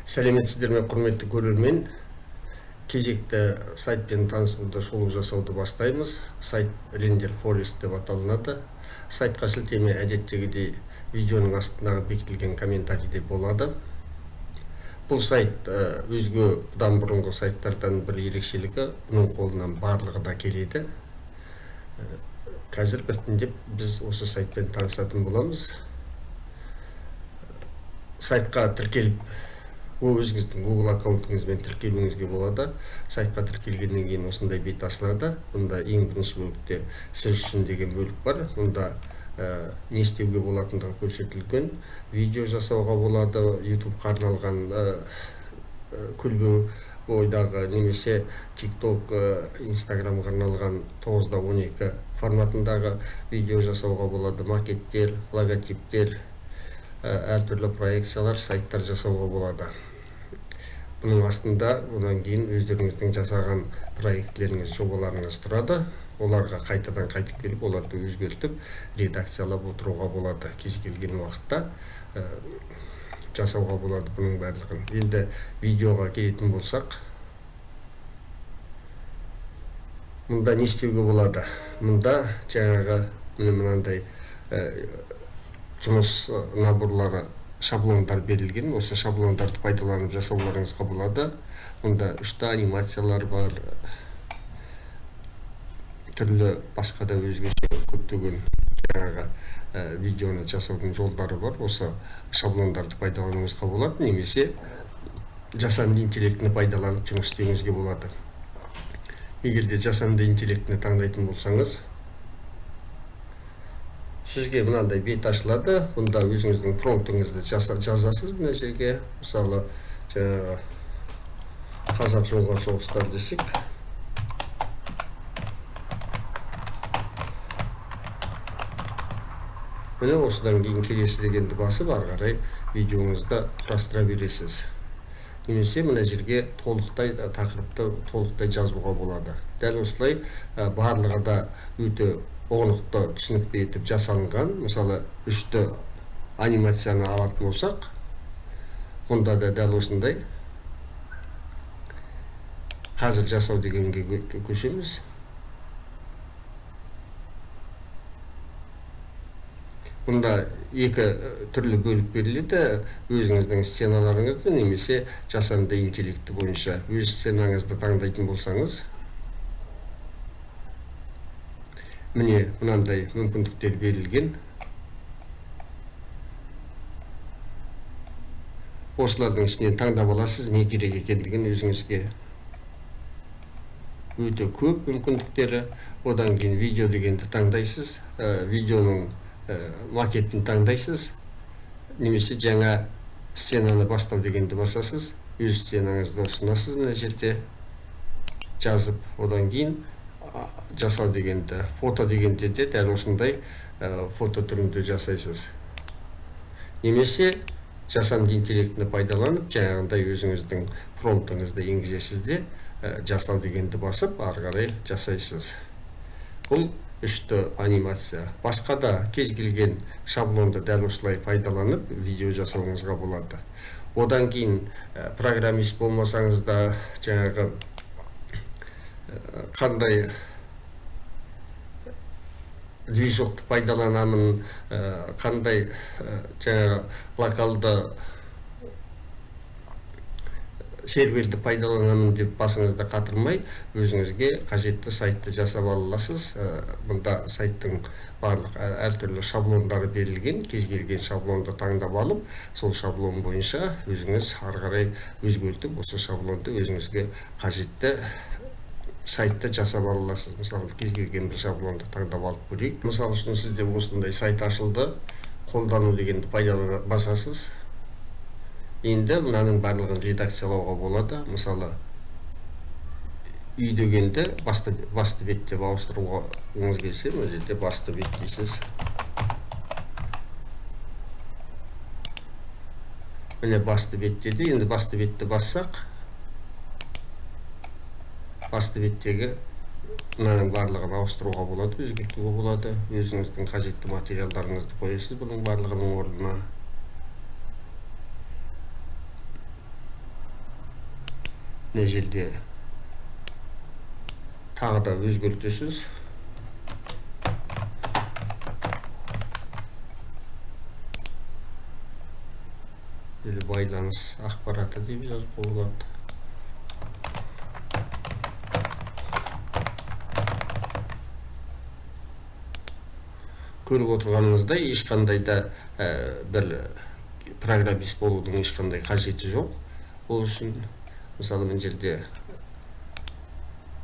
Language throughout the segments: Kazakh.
Сәлеметсіздер ме, құрметті көрермен. Кезекті сайтпен танысуды, шолу жасауды бастаймыз. Сайт Render Forest деп аталынады. Сайтқа сілтеме әдеттегідей видеоның астындағы бекітілген комментарийде болады. Бұл сайт өзге бұдан бұрынғы сайттардан бір ерекшелігі, оның қолынан барлығы да келеді. Қазір біртіндеп біз осы сайтпен танысатын боламыз. Сайтқа тіркеліп, өзіңіздің Google аккаунтыңызбен тіркелуіңізге болады. Сайтқа тіркелгеннен кейін осындай бет ашылады. Бұнда ең бірінші бөлікте сіз үшін деген бөлік бар. Бұнда не істеуге болатындығы көрсетілген. Видео жасауға болады, YouTube-қа арналған көлбеу ойдағы немесе TikTok, Instagram-ға арналған 9:12 форматындағы видео жасауға болады. Макеттер, логотиптер, әртүрлі проекциялар, сайттар жасауға болады. Бұның астында одан кейін өздеріңіздің жасаған проектлеріңіз, жобаларыңыз тұрады. Оларға қайтадан қайтып келіп, оларды өзгертіп, редакциялап отыруға болады. Кез келген уақытта жасауға болады бұның барлығын. Енді видеоға келетін болсақ, мұнда не істеуге болады? Мұнда жаңағы мынандай жұмыс наборлары, шаблондар берілген. Осы шаблондарды пайдаланып жасауларыңызға болады. Мұнда 3 анимациялар бар, түрлі басқа да өзгеше көптеген жаңағы видеоны жасаудың жолдары бар. Осы шаблондарды пайдалануыңызға болады, немесе жасанды интеллектіні пайдаланып жұмыс істеуіңізге болады. Егер де жасанды интеллектіні таңдайтын болсаңыз, сізге мынандай бет ашылады. Бұнда өзіңіздің промптыңызды жазасыз. Мына жерге, мысалы, қазақ жоңғар соғыстар десек, міне осыдан кейін келесі дегенді басып, ары қарай видеоңызды құрастыра бересіз. Немесе мына жерге толықтай тақырыпты толықтай жазуға болады. Дәл осылай барлығы да өте оңықты, түсінікті етіп жасалынған. Мысалы, 3 анимацияны алатын болсақ, мұнда да дәл осындай. Қазір жасау дегенге көшеміз. Бұнда 2 түрлі бөлік беріледі. Өзіңіздің сценаларыңызды немесе жасанды интеллекті бойынша өз сценаңызды таңдайтын болсаңыз, міне мынандай мүмкіндіктер берілген. Осылардың ішінен таңдап аласыз, не керек екендігін өзіңізге. Өте көп мүмкіндіктері. Одан кейін видео дегенді таңдайсыз, видеоның макетін таңдайсыз, немесе жаңа сценаны бастау дегенді басасыз, өз сценаңызды ұсынасыз мына жерде жазып, одан кейін жасау дегенді, фото дегенде де дәл осындай фото түрінде жасайсыз. Немесе жасанды интеллектіні пайдаланып, жаңағындай өзіңіздің промптыңызды енгізесіз де жасау дегенді басып, ары қарай жасайсыз. Бұл 3 анимация. Басқа да кез келген шаблонды дәл осылай пайдаланып видео жасауыңызға болады. Одан кейін программист болмасаңыз да, жаңағы қандай движокты пайдаланамын, қандай жаңағы локалды серверді пайдаланамын деп басыңызды қатырмай, өзіңізге қажетті сайтты жасап аласыз. Бұнда сайттың барлық әртүрлі шаблондары берілген. Кез келген шаблонды таңдап алып, сол шаблон бойынша өзіңіз ары қарай өзгертіп, осы шаблонды өзіңізге қажетті сайтты жасап аласыз. Мысалы, кез келген бір шаблонды таңдап алып көрейік. Мысалы үшін сізде осындай сайт ашылды, қолдану дегенді пайдалана басасыз. Енді мынаның барлығын редакциялауға болады. Мысалы, үй дегенді басты бет деп ауыстыруыңыз келсе, мына жерде басты бет дейсіз. Міне басты бет деді. Енді басты бетті бассақ, басты беттегі мынаның барлығын ауыстыруға болады, өзгертуге болады. Өзіңіздің қажетті материалдарыңызды қоясыз бұның барлығының орнына. мына жерде тағы да өзгертесіз. Байланыс ақпараты деп жазып болады. Көріп отырғаныңыздай ешқандай да бір программист болудың ешқандай қажеті жоқ. Ол үшін мысалы мына жерде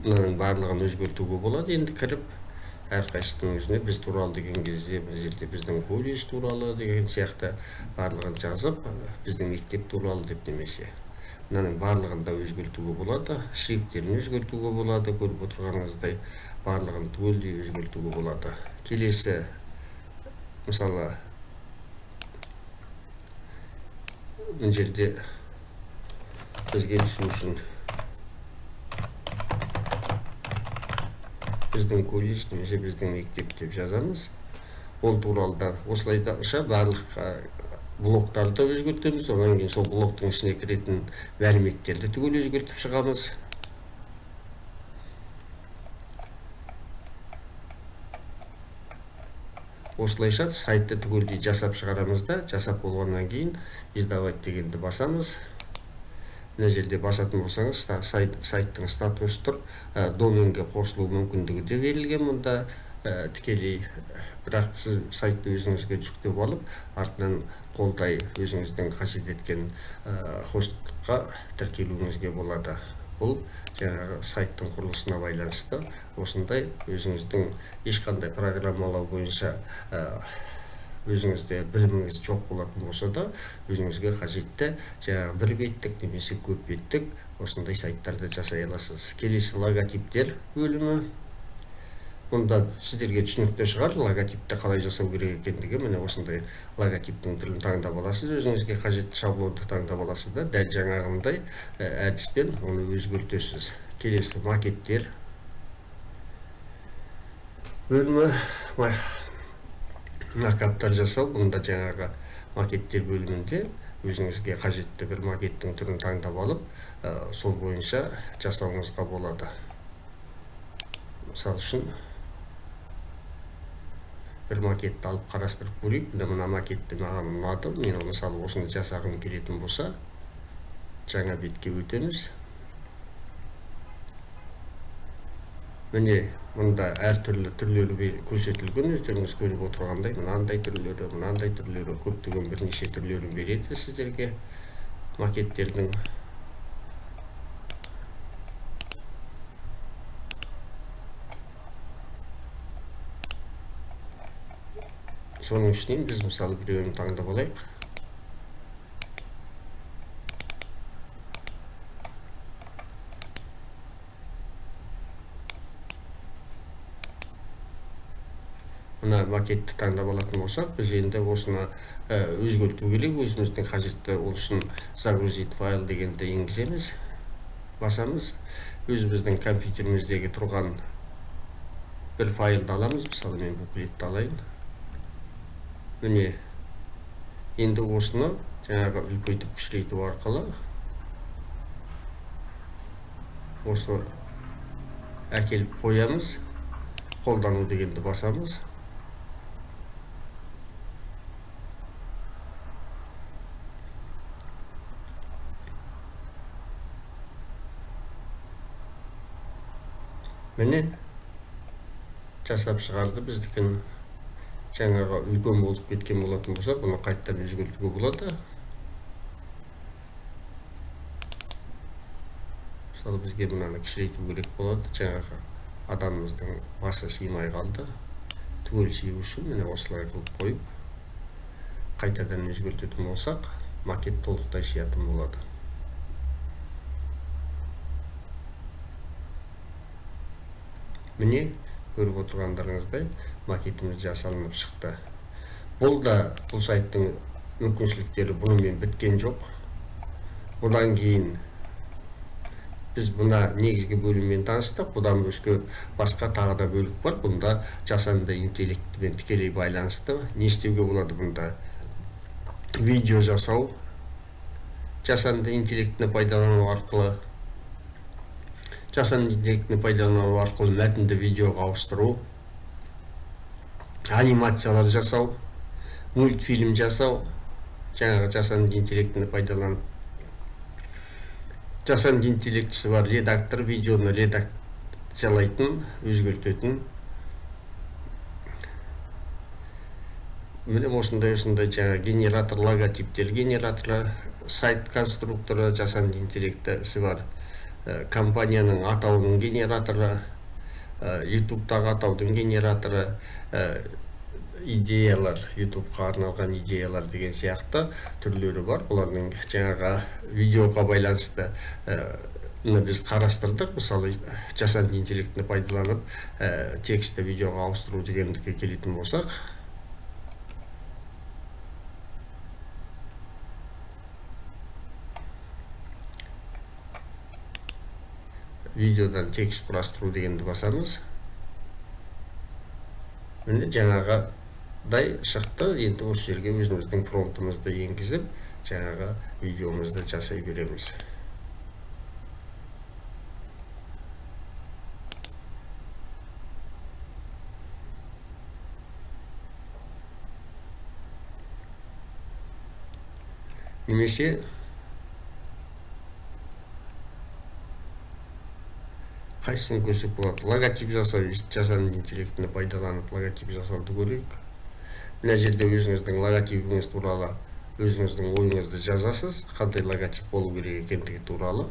мынаның барлығын өзгертуге болады. Енді кіріп әрқайсысының өзіне біз туралы деген кезде мына жерде біздің колледж туралы деген сияқты барлығын жазып, біздің мектеп туралы деп немесе мынаның барлығын да өзгертуге болады. Шрифттерін өзгертуге болады. Көріп отырғаныңыздай барлығын түгелдей өзгертуге болады. Келесі мысалы мына жерде бізге түсу үшін біздің колледж немесе біздің мектеп деп жазамыз. Ол туралы да осылайша барлық блоктарды өзгертеміз. Одан кейін сол блоктың ішіне кіретін мәліметтерді түгел өзгертіп шығамыз. Осылайша сайтты түгелдей жасап шығарамыз да, жасап болғаннан кейін издавать дегенді басамыз. Мына жерде басатын болсаңыз, сайттың статусы тұр, доменге қосылу мүмкіндігі де берілген мұнда тікелей. Бірақ сіз сайтты өзіңізге жүктеп алып, артынан қолдай өзіңіздің қажет еткен хостқа тіркелуіңізге болады. Бұл жаңағы сайттың құрылысына байланысты осындай өзіңіздің ешқандай программалау бойынша өзіңізде біліміңіз жоқ болатын болса да, өзіңізге қажетті жаңағы бір беттік немесе көп беттік осындай сайттарды жасай аласыз. Келесі логотиптер бөлімі. Мұнда сіздерге түсінікті шығар, логотипті қалай жасау керек екендігі. Міне осындай логотиптің түрін таңдап аласыз, өзіңізге қажетті шаблонды таңдап аласыз да, дәл жаңағындай әдіспен оны өзгертесіз. Келесі макеттер бөлімі. Макаптар жасау, бұнда жаңағы макеттер бөлімінде өзіңізге қажетті бір макеттің түрін таңдап алып, сол бойынша жасауыңызға болады. Мысалы үшін бір макетті алып қарастырып көрейік. Мына макетті маған ұнады. Мен мысалы осыны жасағым келетін болса, жаңа бетке өтеміз. Міне мұнда әртүрлі түрлері көрсетілген, өздеріңіз көріп отырғандай, мынандай түрлері, көптеген бірнеше түрлерін береді сіздерге макеттердің. Соның ішінен біз мысалы біреуін таңдап алайық. Мына макетті таңдап алатын болсақ, біз енді осыны өзгерту керек, өзіміздің қажетті ол үшін загрузить файл дегенді енгіземіз, басамыз. Өзіміздің компьютеріміздегі тұрған бір файлды аламыз, мысалы мен буклетті алайын. Міне енді осыны жаңағы үлкейтіп кішірейту арқылы осы әкеліп қоямыз, қолдану дегенді басамыз. Міне жасап шығарды. Біздікін жаңағы үлкен болып кеткен болатын болса, бұны қайттан өзгертуге болады. Мысалы бізге мынаны кішірейту керек болады. Жаңағы адамымыздың басы сыймай қалды. Түгел сыю үшін міне осылай қылып қойып, қайтадан өзгертетін болсақ, макет толықтай сиятын болады. Міне көріп отырғандарыңыздай макетіміз жасалынып шықты. Бұл сайттың мүмкіншіліктері бұнымен біткен жоқ. Бұдан кейін біз бұна негізгі бөліммен таныстық. Бұдан өзге басқа тағы да бөлік бар. Бұнда жасанды интеллектімен тікелей байланысты. Не істеуге болады бұнда? Видео жасау, жасанды интеллектіні пайдалану арқылы жасанды интеллектіні пайдалану арқылы мәтінді видеоға ауыстыру, анимациялар жасау, мультфильм жасау, жаңағы жасанды интеллектіні пайдаланып. Жасанды интеллектісі бар редактор, видеоны редакциялайтын, өзгертетін. Міне осындай жаңағы генератор, логотиптер генераторы, сайт конструкторы, жасанды интеллектісі бар. Компанияның атауының генераторы, YouTube-тағы атаудың генераторы, идеялар, YouTube-ға арналған идеялар деген сияқты түрлері бар. Олардың жаңағы видеоға байланысты біз қарастырдық. Мысалы, жасанды интеллектіні пайдаланып, тексті видеоға ауыстыру дегендікке келетін болсақ, видеодан текст құрастыру дегенді басамыз. Міне жаңағыдай шықты. Енді осы жерге өзіміздің промптымызды енгізіп, жаңағы видеомызды жасай береміз. Немесе қайсысын көрсек болады? Логотип жасау, жасанды интеллектіні пайдаланып логотип жасауды көрейік. Мына жерде өзіңіздің логотипіңіз туралы өзіңіздің ойыңызды жазасыз, қандай логотип болу керек екендігі туралы.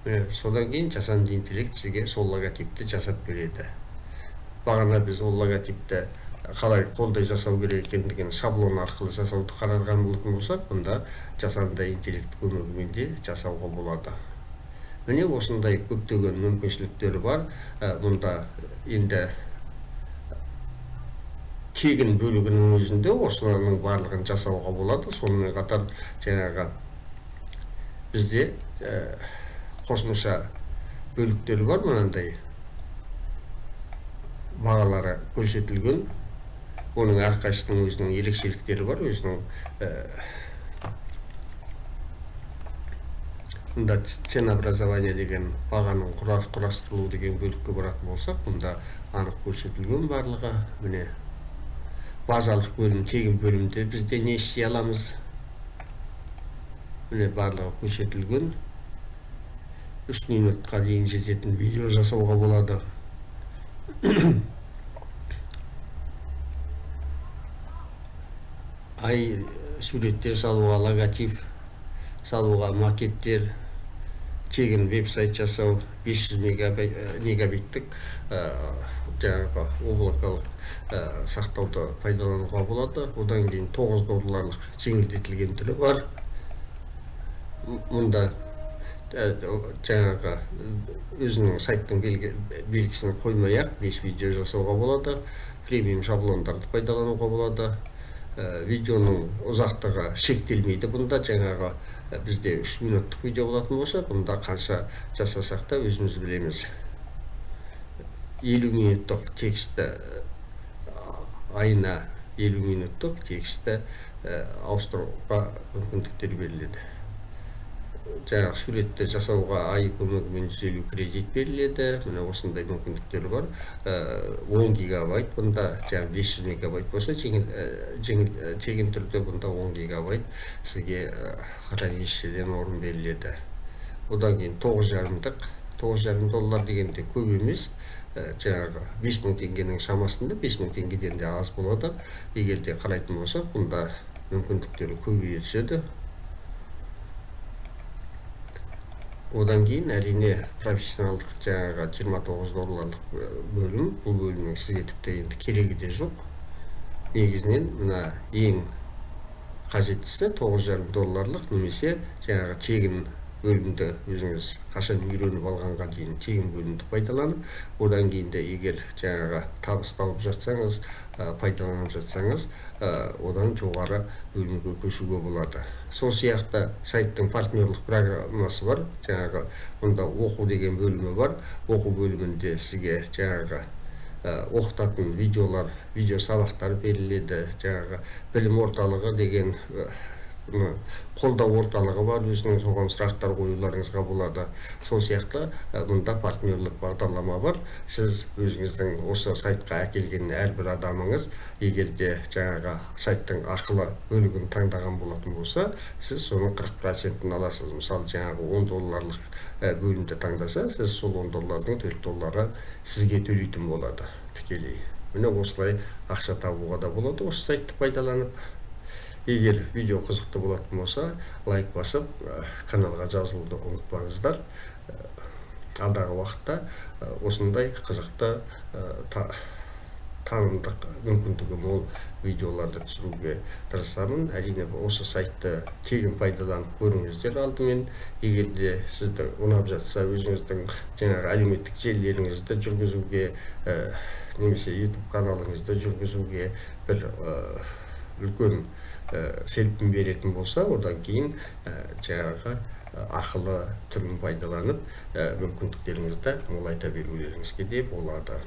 Содан кейін жасанды интеллект сізге сол логотипті жасап береді. Бағана біз ол логотипті қалай қолдай жасау керек екендігін шаблон арқылы жасауды қарарған болатын болсақ, бұнда жасанды интеллект көмегімен де жасауға болады. Міне осындай көптеген мүмкіншіліктері бар. Мұнда енді тегін бөлігінің өзінде осының барлығын жасауға болады. Сонымен қатар жаңағы бізде қосымша бөліктері бар, мынандай бағалары көрсетілген. Оның әрқайсысының өзінің ерекшеліктері бар, өзінің мұнда ценообразование деген бағаның құрастырылу деген бөлікке баратын болсақ, мұнда анық көрсетілген барлығы. Міне базалық бөлім, тегін бөлімде бізде не істей аламыз? Міне барлығы көрсетілген. 3 минутқа дейін жететін видео жасауға болады. Ай суреттер салуға, логотип салуға, макеттер, тегін веб-сайт жасау, 500 мегабиттік жаңағы облакалық сақтауды пайдалануға болады. Одан кейін $9 жеңілдетілген түрі бар. Мұнда жаңағы өзінің сайттың белгісін қоймай-ақ 5 видео жасауға болады. Премиум шаблондарды пайдалануға болады. Видеоның ұзақтығы шектелмейді. Бұнда жаңағы бізде 3 минуттық видео болатын болса, бұнда қанша жасасақ та өзіміз білеміз. 50 минуттық тексті, айына 50 минуттық тексті ауыстыруға мүмкіндіктер беріледі. Жаңағы суретті жасауға ай көмегімен 150 кредит беріледі. Міне осындай мүмкіндіктері бар. 10 гигабайт, бұнда жаңағы 500 мегабайт болса, тегін түрде бұнда 10 гигабайт сізге хранилищеден орын беріледі. Одан кейін $9,5 дегенде көп емес. Жаңағы 5000 теңгенің шамасында, 5000 теңгеден де аз болады. Егерде қарайтын болсақ, бұнда мүмкіндіктері көбейе түседі. Одан кейін әрине профессионалдық жаңағы $29 бөлім. Бұл бөлімнің сізге тіпті енді керегі де жоқ. Негізінен мына ең қажеттісі $9,5 немесе жаңағы тегін бөлімді өзіңіз қашан үйреніп алғанға дейін тегін бөлімді пайдаланып, одан кейін де егер жаңағы табыс тауып жатсаңыз, пайдаланып жатсаңыз, одан жоғары бөлімге көшуге болады. Сол сияқты сайттың партнерлік программасы бар. Жаңағы мұнда оқу деген бөлімі бар. Оқу бөлімінде сізге жаңағы оқытатын видеолар, видео сабақтар беріледі. Жаңағы білім орталығы деген қолдау орталығы бар, өзінің соған сұрақтар қоюларыңызға болады. Сол сияқты мұнда партнерлік бағдарлама бар. Сіз өзіңіздің осы сайтқа әкелген әрбір адамыңыз, егер де жаңағы сайттың ақылы бөлігін таңдаған болатын болса, сіз соның 40%-ін аласыз. Мысалы, жаңағы $10 бөлімді таңдаса, сіз сол $10-ның $4 сізге төлейтін болады тікелей. Міне осылай ақша табуға да болады осы сайтты пайдаланып. Егер видео қызықты болатын болса, лайк басып, каналға жазылуды ұмытпаңыздар. Алдағы уақытта осындай қызықты, танымдық мүмкіндігі мол видеоларды түсіруге тырысамын. Әрине осы сайтты тегін пайдаланып көріңіздер алдымен. Егер де сізді ұнап жатса, өзіңіздің жаңағы әлеуметтік желілеріңізді жүргізуге, немесе YouTube каналыңызды жүргізуге бір үлкен серпін беретін болса, одан кейін жаңағы ақылы түрін пайдаланып мүмкіндіктеріңізді молайта берулеріңізге де болады.